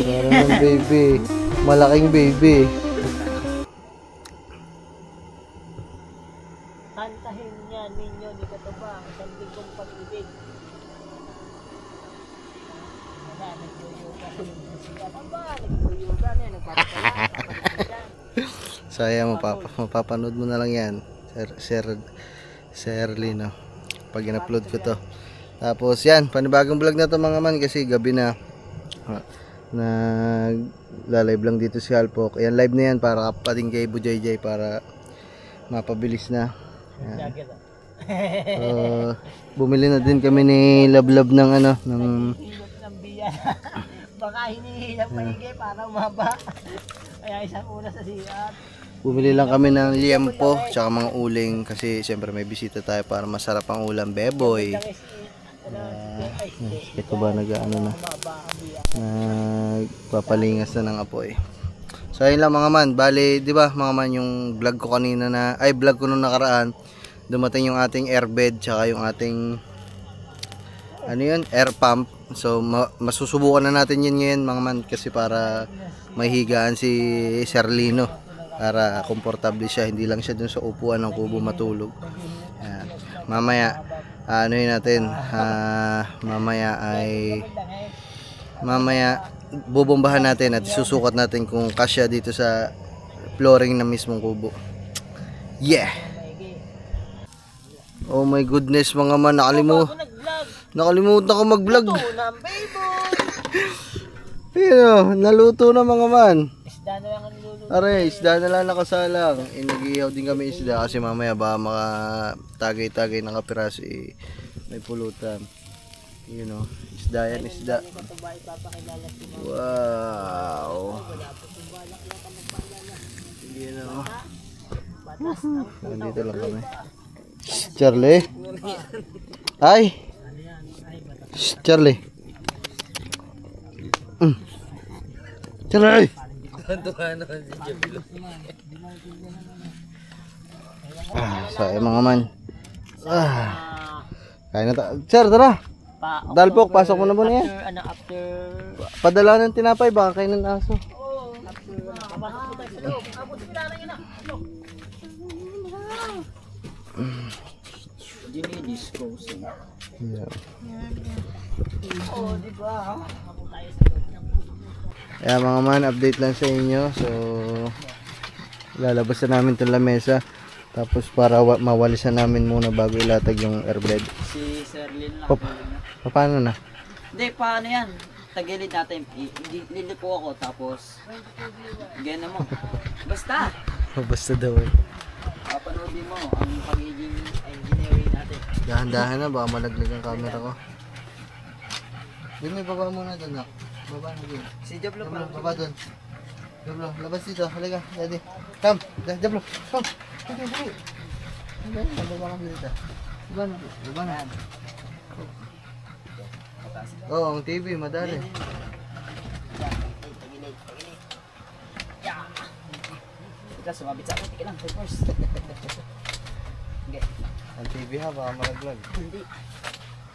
Parang baby. Malaking baby. Kantahin niya ninyo ni Katubang isang bigong pag-ibig. Wala, nag-yoga na yung musika. Aba, nag-yoga na yan. Nagpapakala. So ayan, mapapanood mo na lang yan, Sir Lino, pag in-upload ko to. Tapos yan, panibagong vlog na to mga man, kasi gabi na. Nag-live lang dito si Halpok. Ayan, live na yan para pating kay Bujayjay para mapabilis na. Ayan. So, bumili na din kami ni Lablab ng ano, ng biya. Baka hinihilap maigay para umaba. Kaya isang una sa siyat. Bumili lang kami ng liempo tsaka mga uling kasi siyempre may bisita tayo para masarap ang ulam, beboy. Ito ba nag-ano na, nagpapalingas na ng apoy. So ayun lang mga man, bali di ba mga man, yung vlog ko kanina na, ay vlog ko nung nakaraan, dumating yung ating airbed tsaka yung ating ano yun, air pump. So masusubukan na natin yun ngayon mga man, kasi para may higaan si Sir Lino para komportable siya, hindi lang siya dun sa upuan ng kubo matulog. Ayan. Mamaya ano yun natin, mamaya bubombahan natin at susukat natin kung kasya dito sa flooring ng mismong kubo. Yeah. Oh my goodness mga man, nakalimutan ko mag-vlog. Ayun, naluto na mga man. Isda na lang ang luluto. Are, isda na lang nakasalang. Nag-ihaw din kami isda kasi mamaya ba makatagay-tagay ng kapiraso, may pulutan. You know, isda yan, isda. Wow. You know. Nandito lang kami. Charlie. Ay. Charlie. Charlie. So ay mga man. Kain na tayo. Sir, tara. Dalpok, pasok mo na ba niya? After Padala ng tinapay, baka kain ng aso. Oo, after papasok po tayo sa loob. Abot sila na yun na. Dinidispose. Yeah. Oo, di ba? Abot tayo sa loob. Kaya mga man, update lang sa inyo. So lalabas na namin itong lamesa, tapos para mawalisan namin muna bago ilatag yung airbed. Si Sir Lin lang. Paano na? Hindi, paano yan? Tagilid natin. Lilipo ako, tapos gana mo. Basta! Basta daw eh. Papanoodin mo ang pagiging engineering natin. Dahan-dahan na, baka malaglag ang camera ko. Yun, may baba muna doon, nak. Baba na doon. Si Jablo pa. Baba doon. Jablo, labas dito. Halika, daddy. Come, Jablo. Come. Dali, dali. Baba kami dito. Baba na. Baba na. Oo, ang TV, madali. Tagilid. Yeah. Ika, sumabit sa akin. Tika lang, first. Okay. Ang TV ha, baka malaglag. Hindi.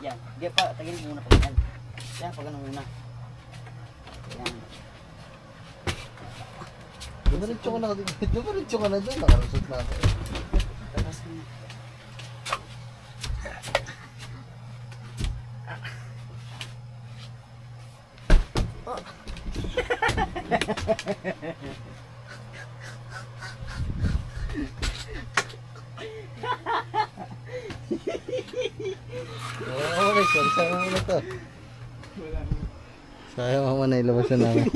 Yan. Hindi pa, tagilid muna pa yan. Yan, pag ano muna. Yan. Dumaritso ka na doon. Nakalusot na ako. Tapos na. Sayang mo na to. Sayang mo na ilabas na namin.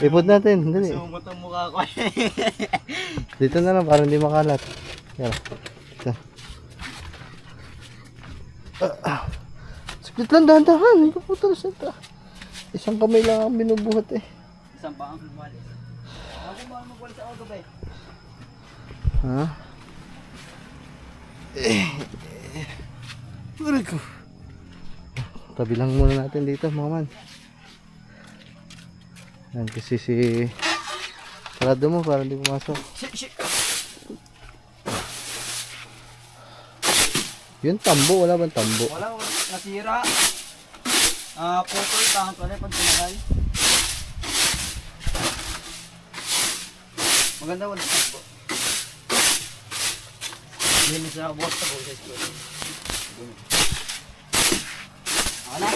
Ipod natin, dali. Sumot ang mukha ko. Dito na lang para hindi makalat. Yan. Sakit lang, dahan-dahan. Hindi ko putol sa ito. Isang kamay lang ang binubuhat eh. Isang pa ang magwalis. Ako ba ang magwalis sa auto ba eh? Ha? Uray ko. Tabi lang muna natin dito mga man. Yan kasi si sarado mo para hindi pumasok. Yun tambo, wala bang tambo? Wala, nasira. Putol, tahan pala pag tinakal. Maganda wala po. Hindi sa boss sa boses ko. Ako na.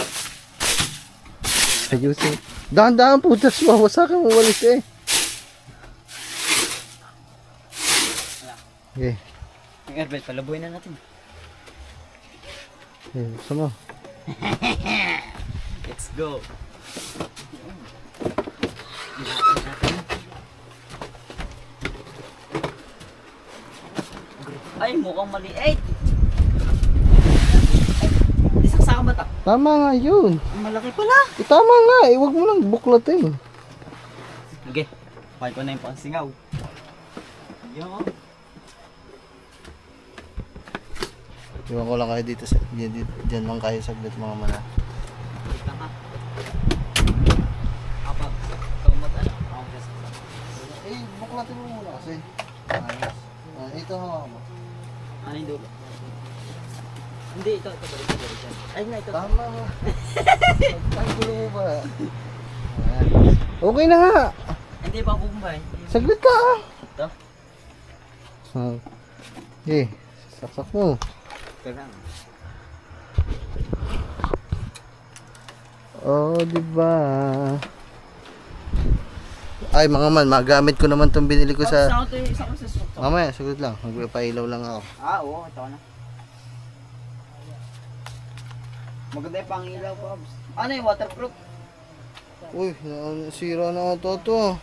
Ayusin. Dahan-dahan putas, wawasakin mo walis eh. Okay. Ang airbed, palabuhin na natin. Okay, gusto mo. Let's go. Ay, mukhang maliit. Isang saka ba ito? Tama nga yun. Malaki pala. Tama nga eh, huwag mo lang buklatin. Okay, pakay ko na yung pangsingaw. Yo. Iwan ko lang kayo dito, dyan lang kayo saglit mga mana. Wait lang ha. Kapag ikaw mag-ano, ako kasi. Eh, buklatin mo muna kasi. Ayos. Ito hawa mo. Ano yung dulo? Hindi, ito. Ay nga, ito. Tama nga. Tanggulo mo ba? Ayan. Okay na nga. Hindi pa bumbay. Saglit ka ah. Ito? Okay, saksak mo. Ito lang. Oh, diba? Ay, mga man, magamit ko naman tong binili ko sa... Isa ko sa sukto. Mamaya, saglit lang. Magpapailaw lang ako. Ah, oo. Ito na. Maganda yung pangilaw ko. Ano yung waterproof? Uy, sira na ito to.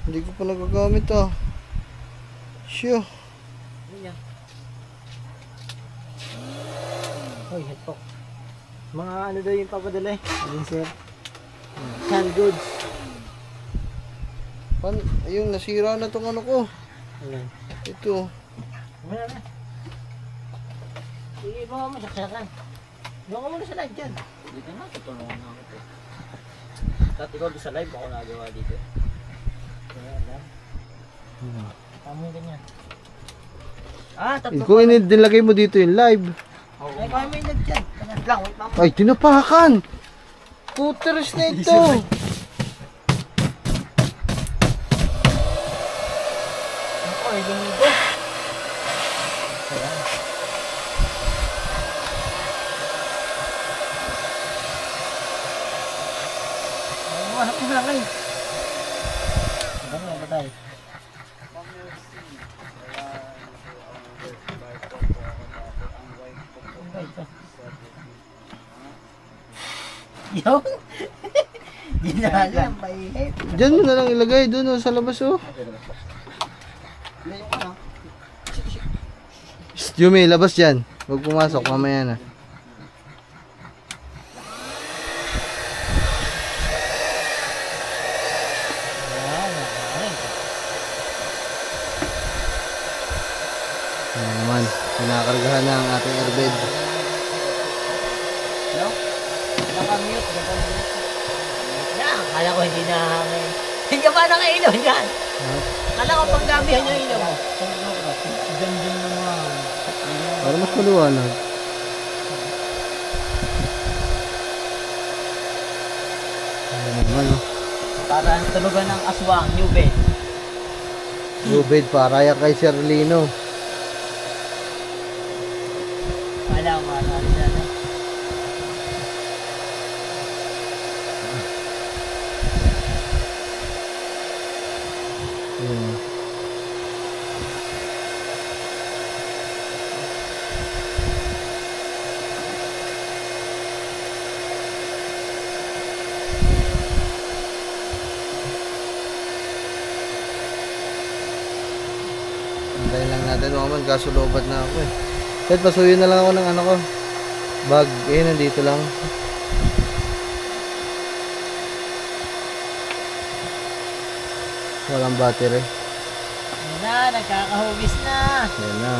Hindi ko pa nagagamit ah. Shoo. Ayan. Hoy, headpok. Mga ano daw yung papadala eh. Ayun sir. Canned goods. Ayun, nasira na tong ano ko. Ayan. Ito. Wala na. Sige, baka mo saksakan. Doon ka muna sa live dyan. Dito na, tutulungan na ako ito. At ikaw doon sa live, ako nagawa dito. Kaya alam. Tama yung ganyan. Ah, tatlo Kung inilagay mo dito yung live. Ay, kaya may live dyan. Lang, wait lang. Ay, tinapakan! Scooters na ito! Ay, lumigo. Ayan. Hanap mo lang eh. Ano ba tayo? Yun? Ginala ang paihip. Diyan mo na lang ilagay, doon sa labas oh. Yumi, labas dyan. Huwag pumasok, mamaya na. Ayan naman, pinakargahan na ang ating airbed. No? Nakamute, nakamute. Yan, akala ko hindi na hangin. Hindi ka ba nakainom yan? Akala ko pang damihan yung ilaw mo. Diyan naman. Para mas maliwanag. Ayan naman oh. Para tulugan ng aswang, new bed. Lubid para yan kay Sir Lino. Wala, wala. Ayan. Antayin lang natin mga man, kaso lobat na ako eh. Kahit pasuyin na lang ako ng ano ko, bag, eh nandito lang. Walang battery. Ayan na, nagkakahugis na. Ayan na.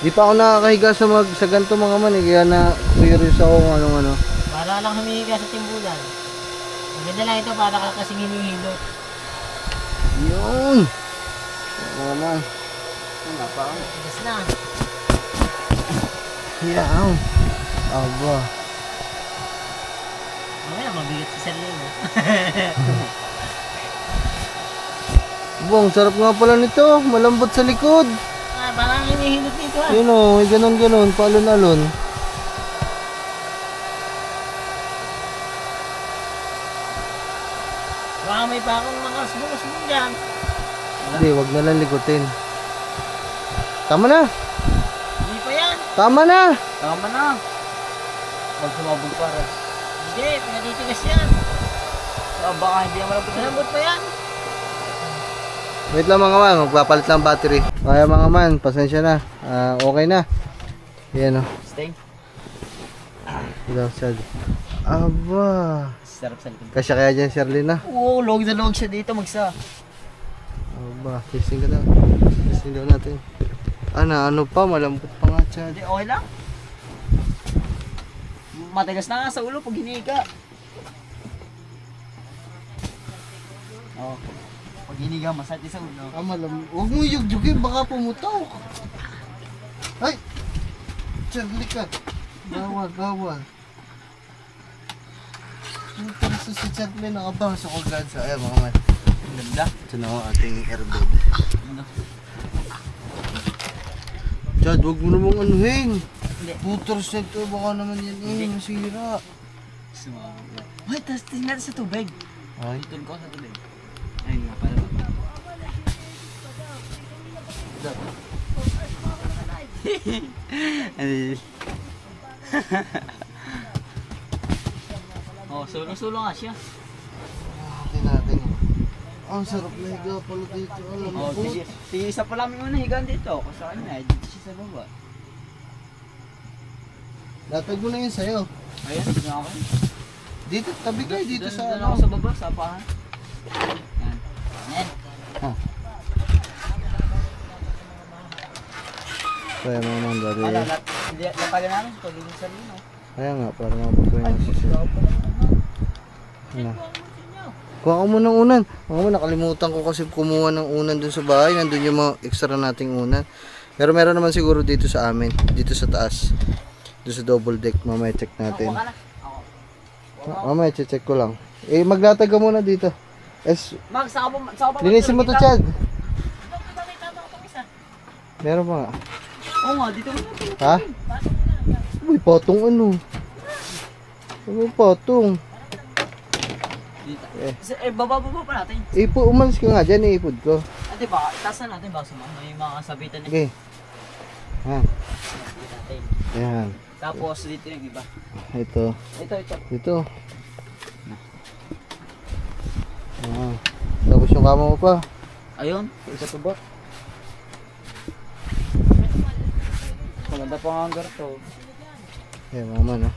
Di pa ako nakakahiga sa ganito mga man eh, kaya na curious ako kung anong ano. Para lang humihiga sa timbulan. Maganda lang ito para ka kasing hinihilot. Yun! Ayan mga man. Ano pa? Tigas na. Yaw! Aba. Mamaya mabigat si Sir Lino. Bong, sarap nga pala nito. Malambot sa likod. Ah, parang hinihilot dito ah. Yun o, may ganon-ganon. Paalon-alon. Baka may pakong mga asbong dyan. Hindi, wag na lang likutin. Tama na. Hindi pa yan. Tama na. Tama na. Huwag sumabog para. Hindi, pinatitigas yan. Baka hindi yan malambot. Malambot pa yan. Wait lang mga man, magpapalit lang battery. Kaya mga man, pasensya na. Okay na. Yan o. Stay. Sad. Aba. Sarap sa likod. Kasya kaya dyan, Sherlyn na. Oo, log na log siya dito magsa. Aba, testing ka daw. Testing daw natin. Ano pa, malambot pa nga, Chad. Hindi, okay lang. Matigas na nga sa ulo pag hiniga. Oo. Pag hiniga, masati sa ulo. Malambot. Huwag mo yugyugin, baka pumutok. Ay! Charlie ka. Bawal, bawal. Yung talaso si Charlie, nakabang sa kagad sa ayan mga man. Ganda. Ito na ang ating airbed. Ano? Chad, huwag mo namang anuhin. Hindi. Putors na ito, baka naman yan masira. Sumabog. Ay, tapos tingnan natin sa tubig. Ay, Itun ko sa tubig. Ayun nga pala. Oh, sulong-sulong nga siya. natin natin. Ang sarap na higa pala dito. Alam mo Oh, po. sige, isa pa lang yung higaan dito. Kasi sa kanya, dito siya sa baba. Latag mo na yun sa'yo. Ayun, dito ako. Dito, tabi kayo dito sa Doon ako sa baba, sa apahan. Yan. Yan. Kaya mga man, dali. Ano, natagal namin sa pagiging sa lino. Kaya nga, para mabutuin yung sisyo. Ano? Kuha ko muna ng unan. Mga man, nakalimutan ko kasi kumuha ng unan dun sa bahay. Nandun yung mga extra nating unan. Pero meron naman siguro dito sa amin. Dito sa taas. Dito sa double deck. Mamaya check natin. Ako. Mamaya check ko lang. Eh, maglatag ka muna dito. Mag, saka pa. Linisin mo to, Chad. Meron pa nga. Oo nga, dito mo. Ha? Uy, patong ano? Ano patong? Baba pa natin. Umalis ka nga dyan, iipod ko. Ate ba, itaas na natin ba sumama? May mga sabitan na. Okay. Ha? Natin. Ayan. Tapos dito yung iba. Ito. Ito. Dito. Ah. Tapos yung kama mo pa. Ayun, isa to ba? Maganda pa nga hanggang to. Ayan, mga man, ha.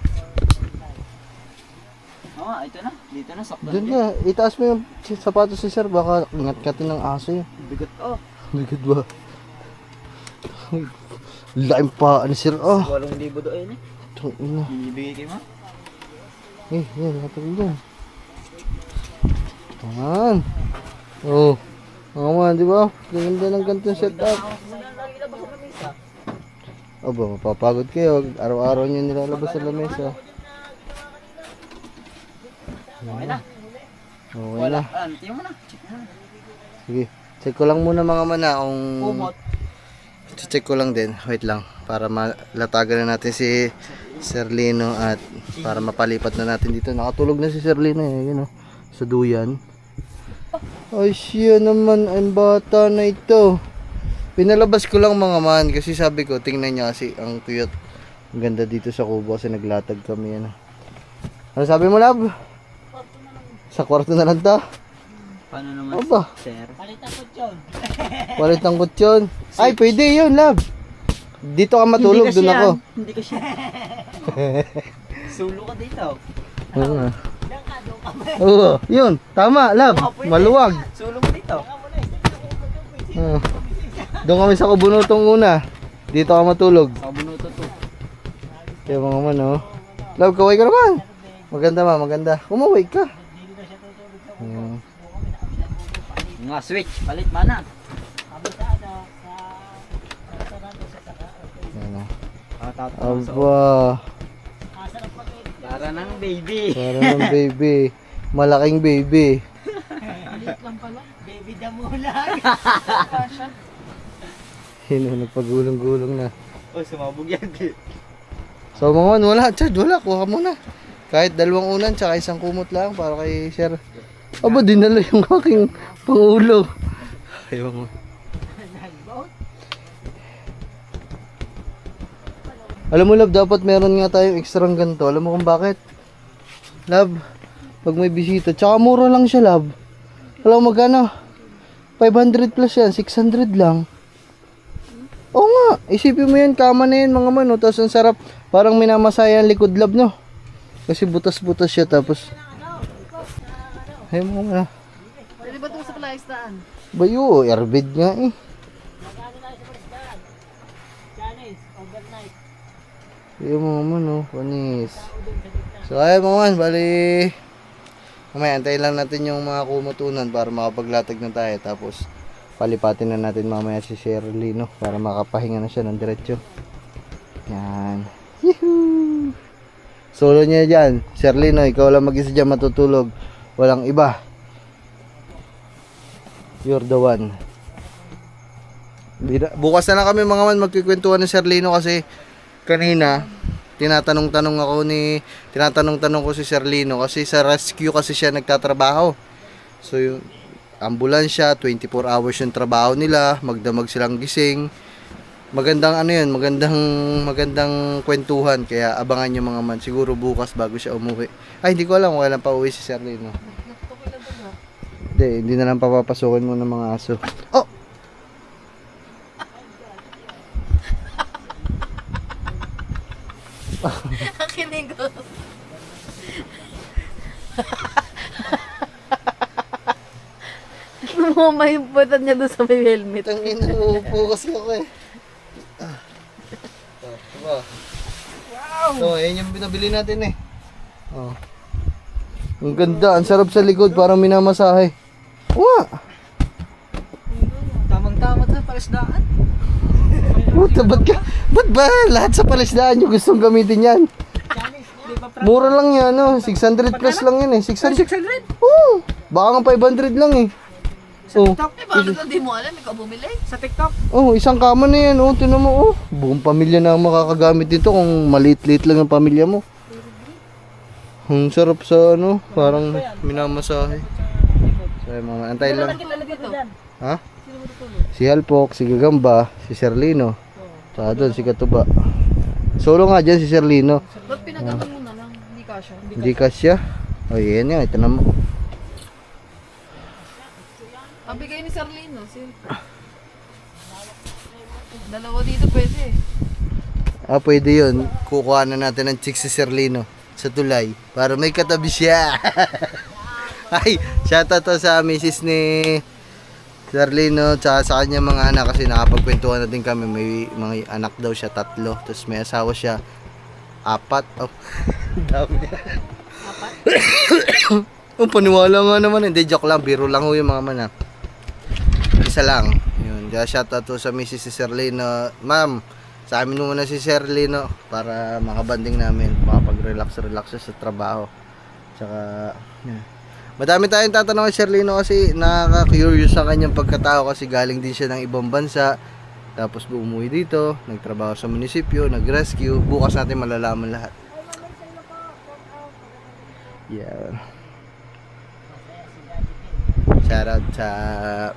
Oo, ito na. Dito na, sakto. Doon ka. Itaas mo yung sapatos si sir. Baka ngat-ngatin ng aso yun. Bigot ko. Bigot ba? Laking pa, ano sir, oh. 8,000 doon eh. Itong ina. Ibigay kayo mo? Yan, nakatabi dyan. Ayan. Oh. Mga man, di ba? Ganda ng ganitong setup. Aba, mapapagod kayo. Araw-araw nyo nilalabas sa lamesa. Okay na. Okay na. Tingnan mo na. Check na. Sige. Check ko lang muna mga mana kung... Kumot. Check ko lang din. Wait lang. Para malatagan na natin si Sir Lino at para mapalipat na natin dito. Nakatulog na si Sir Lino eh. Yun, oh, sa duyan. Ay siya naman ang bata na ito. Pinalabas ko lang mga man kasi sabi ko tingnan niya kasi ang cute. Ang ganda dito sa kubo kasi naglatag kami. Ano sabi mo, love? Sa kwarto na lang to? Paano naman, Aba. sir? Palitan ko yun. Walit ang kutsyon. Ay, pwede yun, love. Dito ka matulog, doon ako. Hindi ka siya. Sulo ka dito. Oo, yun. Tama, love. Maluwag. Sulo ka dito. Doon kami sa kubunutong una. Dito ka matulog. Sa bunuto to. Kaya mga man, oh. Love, kaway ka naman. Maganda ma, maganda. Kumaway ka. Nga switch, palit mana. Ano? Aba. Aba. Para ng baby. Para ng baby. Malaking baby. Maliit lang pala. Baby Bidamulag. Yun, nagpagulong-gulong na. Oh, sumabog yan. So mga man, wala, Chad, wala, kuha mo na. Kahit dalawang unan, tsaka isang kumot lang para kay Sir. Aba, dinala yung aking pangulo. Ayaw mo. Alam mo, Love, dapat meron nga tayong extra ganito. Alam mo kung bakit? Love, pag may bisita, tsaka mura lang siya, Love. Alam mo magkano? 500 plus yan, 600 lang. Oo nga, isipin mo yan, kama na yan mga man, no? Tapos ang sarap, parang minamasaya ang likod, Love, no? Kasi butas-butas siya, tapos ay mo na. Pwede ba ito sa palaistaan? Bayo, airbed nga eh. Yung mga man, no? Panis. So ay mga man, bali mamaya antayin lang natin yung mga kumutunan para makapaglatag na tayo. Tapos palipatin na natin mamaya si Shirley, no? Para makapahinga na siya ng diretso. Yan. Yehoo! Solo niya dyan. Shirley, no? Ikaw lang mag-isa dyan matutulog. Walang iba. You're the one. Bukas na lang kami mga man magkikwentuhan ni Shirley, no? Kasi kanina tinatanong ko si Serlino kasi sa rescue kasi siya nagtatrabaho. So yung ambulansya, 24 hours yung trabaho nila, magdamag silang gising. Magandang ano yun, magandang kwentuhan, kaya abangan nyo mga man, siguro bukas bago siya umuwi. Ay, hindi ko alam kung kailan pa uwi si Serlino. Hindi na lang papapasukin mo ng mga aso. Oh! Nakinig ko. Lumama yung putan niya doon sa may helmet. Ang inuupo kasi ako eh. Diba? Wow! So, ayan yung binabili natin eh. Oh. Ang ganda, ang sarap sa likod, parang minamasahe. Wow! Tamang-tama sa palisdaan. Puta, ba't ba lahat sa palisdaan nyo gustong gamitin yan? Mura lang yan, no? 600 plus lang yan eh. 600? 600? Oo! Baka nga 500 lang eh. Oh. Eh, bakit hindi mo alam? Ikaw bumili? Sa TikTok? Oh, isang kama na yan. Oh, tinan mo. Oh, buong pamilya na ang makakagamit dito kung maliit-liit lang ang pamilya mo. Ang sarap sa ano, parang minamasahe. So, mga antay lang. Ha? Si Halpok, si Gagamba, si Serlino. Saka doon, si Katuba. Solo nga dyan si Serlino. Ba't pinagano mo na lang? Hindi kasha. Hindi kasya. O, yan yan. Ito na mo. Ang bigay ni Sarlino. Dalawa dito pwede. Ah, pwede yun. Kukuha na natin ng chick si Serlino sa tulay para may katabi siya. Ay, shoutout to sa misis ni Serlino tsaka sa kanya mga anak kasi nakapagkwentuhan na din kami. May mga anak daw siya 3. Tapos may asawa siya 4. Oh, dami. 4? Oh, paniwala nga naman. Hindi, joke lang. Biro lang ho yung mga mana. Isa lang. Yun. Kaya shoutout to sa misis si Serlino. Ma'am, sa amin muna si Serlino para makabanding namin. Makapag-relax siya sa trabaho. Tsaka, yeah. Madami tayong tatanong kay Serlino kasi nakaka-curious sa kanyang pagkatao kasi galing din siya ng ibang bansa. Tapos umuwi dito, nagtrabaho sa munisipyo, nag-rescue. Bukas natin malalaman lahat. Yeah. Shoutout sa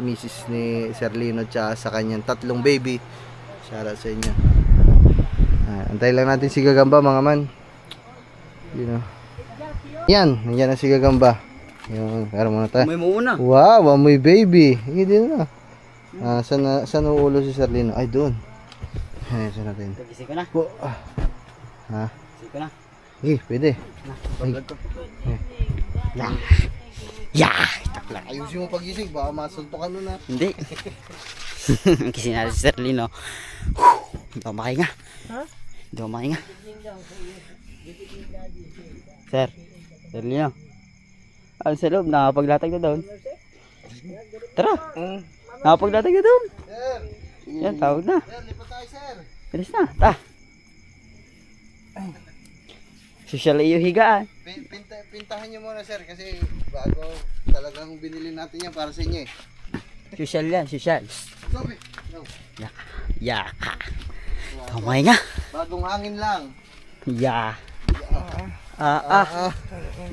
misis ni Serlino tsaka sa kanyang 3 baby. Shoutout sa inyo. Antay lang natin si Gagamba mga man. You know. Yan, nandiyan na si Gagamba. Yung, kaya muna tayo. May muna. Wow, amoy baby. Hindi na. Saan ulo si Serlino? Ay, doon. Ay, saan natin? Gising ko na. Ha? Gising ko na. Pwede. Pag-vlog ko. Yeah! Ayusin mo pagising, baka masuntok ka nun na. Hindi. Gising natin si Serlino. Hindi ako makahinga. Hindi ako makahinga. Sir, Serlino. Ano sa loob? Nakapaglatag na doon. Tara! Nakapaglatag na doon. Sir! Yan, tawag na. Sir, lipat tayo, sir. Bilis na, ta. Social iyo higaan. Pintahan nyo muna, sir, kasi bago talagang binili natin yan para sa inyo eh. Social yan, social. Ya. Kamay nga. Bagong hangin lang. Ya.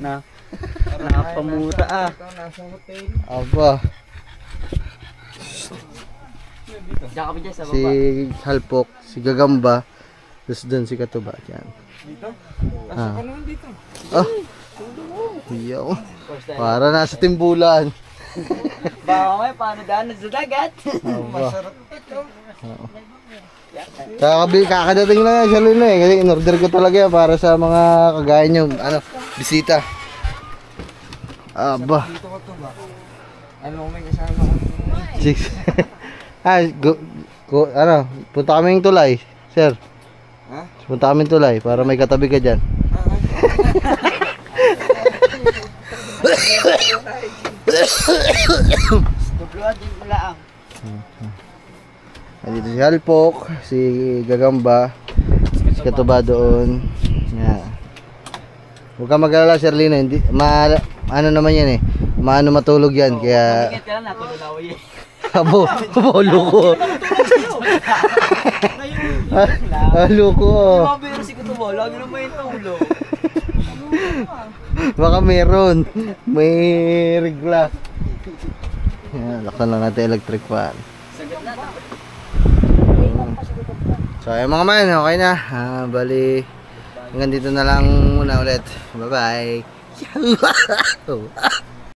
Na. Napamuta Aba, Diyan kami dyan sa si Halpok, si Gagamba, tapos doon si Katuba. Yan. Dito? Ah. Ano naman dito? Oh. Iyaw. Para nasa timbulan. Baka may paano daan sa dagat. Aba. Kakadating lang yan siya Lino eh. Kasi in-order ko talaga yan para sa mga kagaya nyo. Bisita. Aba. Dito ko to ba? Ano may kasama ko? Six. Punta kami ng tulay, sir. Ha? Punta kami ng tulay para may katabi ka dyan. Dubluan din mo lang. Dito si Halpok, si Gagamba, si Katuba doon. Yeah. Huwag ka mag-alala, Sir Lino. Hindi, ano naman yan eh. Maano matulog yan. Kaya... Ingat ka lang, natululawi eh. Abo, loko. Loko. Mabiro si Kutubo, lagi naman yung tulo. Baka meron. May regla. Yan, laksan lang natin electric fan. Sagat na. So ayun mga man, okay na. Bali, hanggang dito na lang muna ulit. Bye bye.